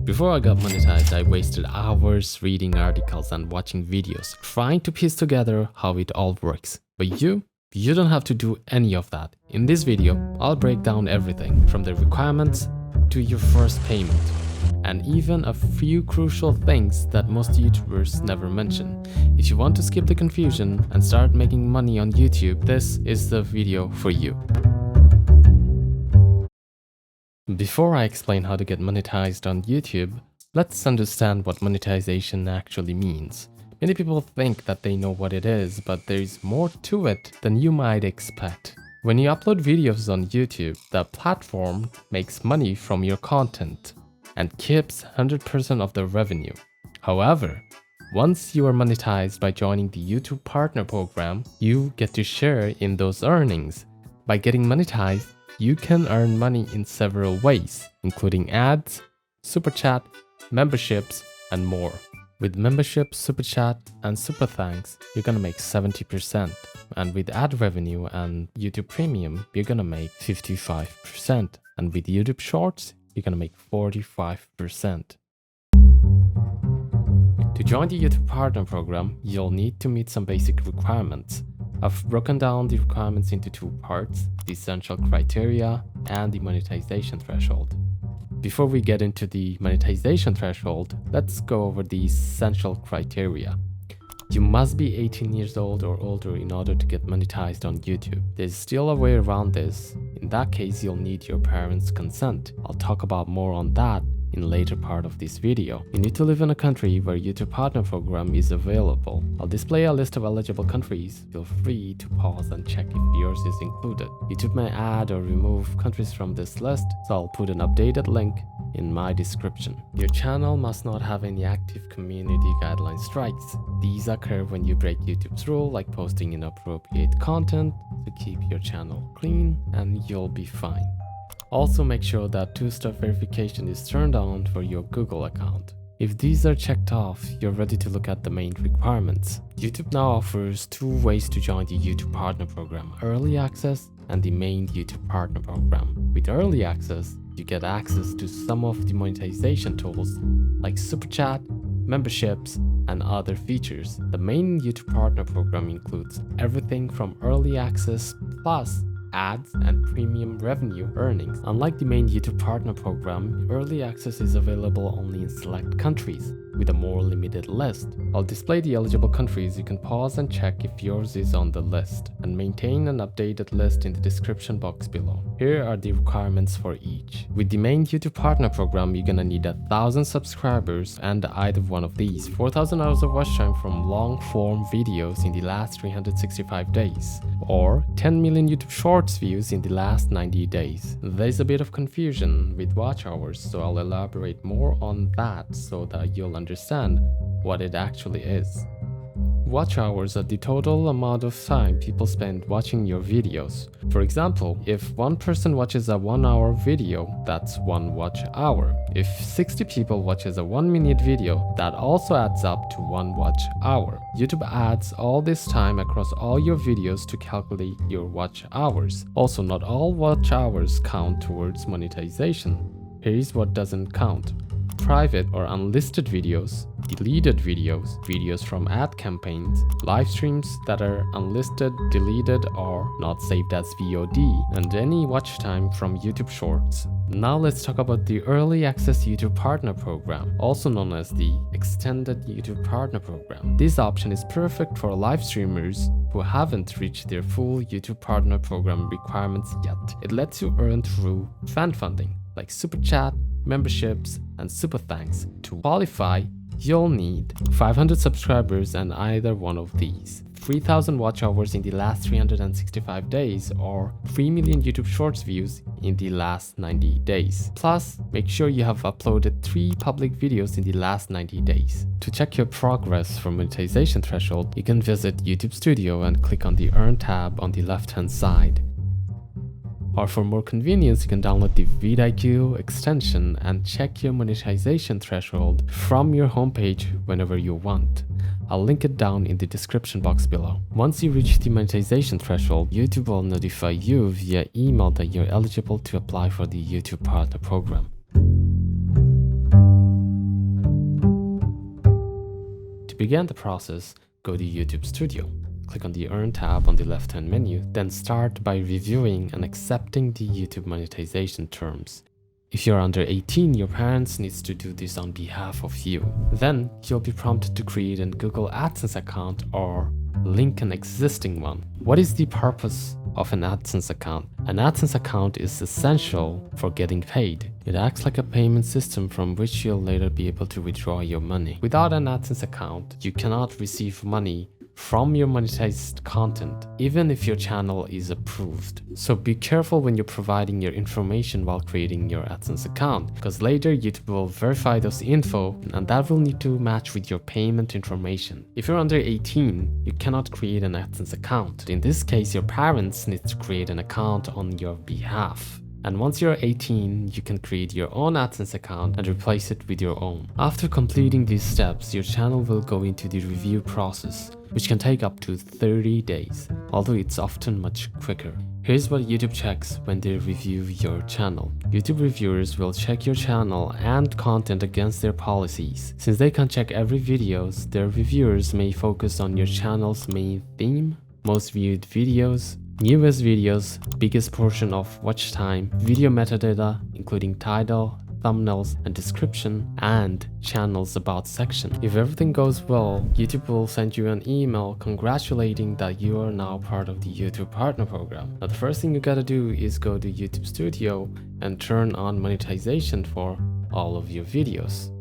Before I got monetized, I wasted hours reading articles and watching videos, trying to piece together how it all works. But you don't have to do any of that. In this video, I'll break down everything from the requirements to your first payment, and even a few crucial things that most YouTubers never mention. If you want to skip the confusion and start making money on YouTube, this is the video for you. Before I explain how to get monetized on YouTube, let's understand what monetization actually means. Many people think that they know what it is, but there's more to it than you might expect. When you upload videos on YouTube, the platform makes money from your content and keeps 100% of the revenue. However, once you are monetized by joining the YouTube Partner Program, you get to share in those earnings. By getting monetized, you can earn money in several ways, including ads, super chat, memberships, and more. With membership, super chat, and super thanks, you're gonna make 70%. And with ad revenue and YouTube Premium, you're gonna make 55%. And with YouTube Shorts, you're gonna make 45%. To join the YouTube Partner Program, you'll need to meet some basic requirements. I've broken down the requirements into two parts: the essential criteria and the monetization threshold. Before we get into the monetization threshold, let's go over the essential criteria. You must be 18 years old or older in order to get monetized on YouTube. There's still a way around this. In that case, you'll need your parents' consent. I'll talk about more on that in later part of this video. You need to live in a country where YouTube Partner Program is available. I'll display a list of eligible countries. Feel free to pause and check if yours is included. YouTube may add or remove countries from this list, so I'll put an updated link in my description. Your channel must not have any active community guideline strikes. These occur when you break YouTube's rule, like posting inappropriate content. So keep your channel clean and you'll be fine. Also, make sure that two-step verification is turned on for your Google account. If these are checked off, you're ready to look at the main requirements. YouTube now offers two ways to join the YouTube Partner Program: Early Access and the main YouTube Partner Program. With Early Access, you get access to some of the monetization tools like Super Chat, memberships, and other features. The main YouTube Partner Program includes everything from Early Access plus ads and premium revenue earnings. Unlike the main YouTube Partner Program, Early Access is available only in select countries with a more limited list. I'll display the eligible countries. You can pause and check if yours is on the list, and maintain an updated list in the description box below. Here are the requirements for each. With the main YouTube Partner Program, you're gonna need 1,000 subscribers and either one of these: 4,000 hours of watch time from long form videos in the last 365 days, or 10 million YouTube Shorts views in the last 90 days. There's a bit of confusion with watch hours, so I'll elaborate more on that so that you'll understand what it actually is. Watch hours are the total amount of time people spend watching your videos. For example, if one person watches a 1-hour video, that's 1 watch hour. If 60 people watches a 1-minute video, that also adds up to 1 watch hour. YouTube adds all this time across all your videos to calculate your watch hours. Also, not all watch hours count towards monetization. Here's what doesn't count: private or unlisted videos, deleted videos, videos from ad campaigns, live streams that are unlisted, deleted, or not saved as VOD, and any watch time from YouTube Shorts. Now let's talk about the Early Access YouTube Partner Program, also known as the Extended YouTube Partner Program. This option is perfect for live streamers who haven't reached their full YouTube Partner Program requirements yet. It lets you earn through fan funding, like Super Chat, memberships, and super thanks. To qualify, you'll need 500 subscribers and either one of these: 3,000 watch hours in the last 365 days, or 3 million YouTube Shorts views in the last 90 days. Plus, make sure you have uploaded 3 public videos in the last 90 days. To check your progress for monetization threshold, you can visit YouTube Studio and click on the Earn tab on the left-hand side. Or for more convenience, you can download the VidIQ extension and check your monetization threshold from your homepage whenever you want. I'll link it down in the description box below. Once you reach the monetization threshold, YouTube will notify you via email that you're eligible to apply for the YouTube Partner Program. begin the process, go to YouTube Studio. Click on the Earn tab on the left-hand menu, then start by reviewing and accepting the YouTube monetization terms. If you're under 18, your parents need to do this on behalf of you. Then you'll be prompted to create a Google AdSense account or link an existing one. What is the purpose of an AdSense account? An AdSense account is essential for getting paid. It acts like a payment system from which you'll later be able to withdraw your money. Without an AdSense account, you cannot receive money from your monetized content, even if your channel is approved. So be careful when you're providing your information while creating your AdSense account, because later YouTube will verify those info and that will need to match with your payment information. If you're under 18, you cannot create an AdSense account. In this case, your parents need to create an account on your behalf. And once you're 18, you can create your own AdSense account and replace it with your own. After completing these steps, your channel will go into the review process, which can take up to 30 days, although it's often much quicker. Here's what YouTube checks when they review your channel. YouTube reviewers will check your channel and content against their policies. Since they can check every video, their reviewers may focus on your channel's main theme, most viewed videos, newest videos, biggest portion of watch time, video metadata, including title, thumbnails, and description, and channel's about section. If everything goes well, YouTube will send you an email congratulating that you are now part of the YouTube Partner Program. Now, the first thing you gotta do is go to YouTube Studio and turn on monetization for all of your videos.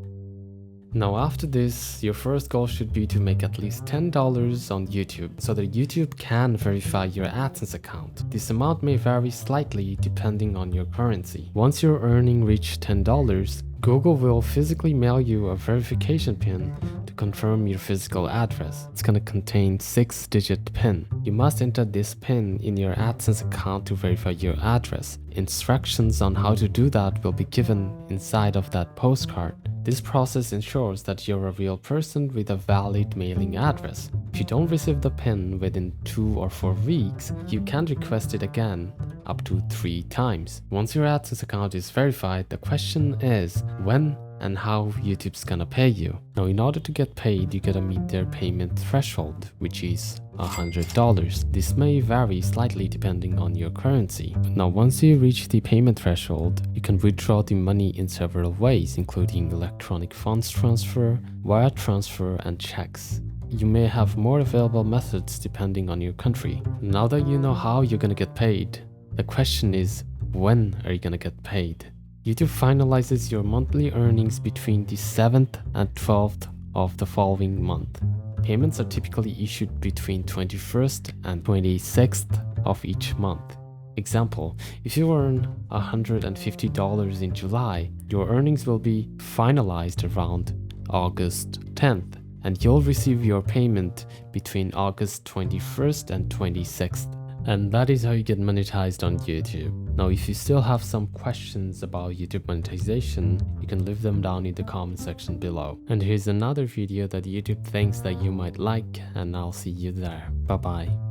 Now after this, your first goal should be to make at least $10 on YouTube so that YouTube can verify your AdSense account. This amount may vary slightly depending on your currency. Once your earning reaches $10, Google will physically mail you a verification PIN to confirm your physical address. It's gonna contain 6-digit PIN. You must enter this PIN in your AdSense account to verify your address. Instructions on how to do that will be given inside of that postcard. This process ensures that you're a real person with a valid mailing address. If you don't receive the PIN within 2 or 4 weeks, you can request it again up to 3 times. Once your AdSense account is verified, the question is when and how YouTube's gonna pay you. Now, in order to get paid, you gotta meet their payment threshold, which is $100. This may vary slightly depending on your currency. Now, once you reach the payment threshold, you can withdraw the money in several ways, including electronic funds transfer, wire transfer, and checks. You may have more available methods depending on your country. Now that you know how you're gonna get paid, the question is, when are you gonna get paid? YouTube finalizes your monthly earnings between the 7th and 12th of the following month. Payments are typically issued between 21st and 26th of each month. Example, if you earn $150 in July, your earnings will be finalized around August 10th, and you'll receive your payment between August 21st and 26th. And that is how you get monetized on YouTube. Now, if you still have some questions about YouTube monetization, you can leave them down in the comment section below. And here's another video that YouTube thinks that you might like, and I'll see you there. Bye bye.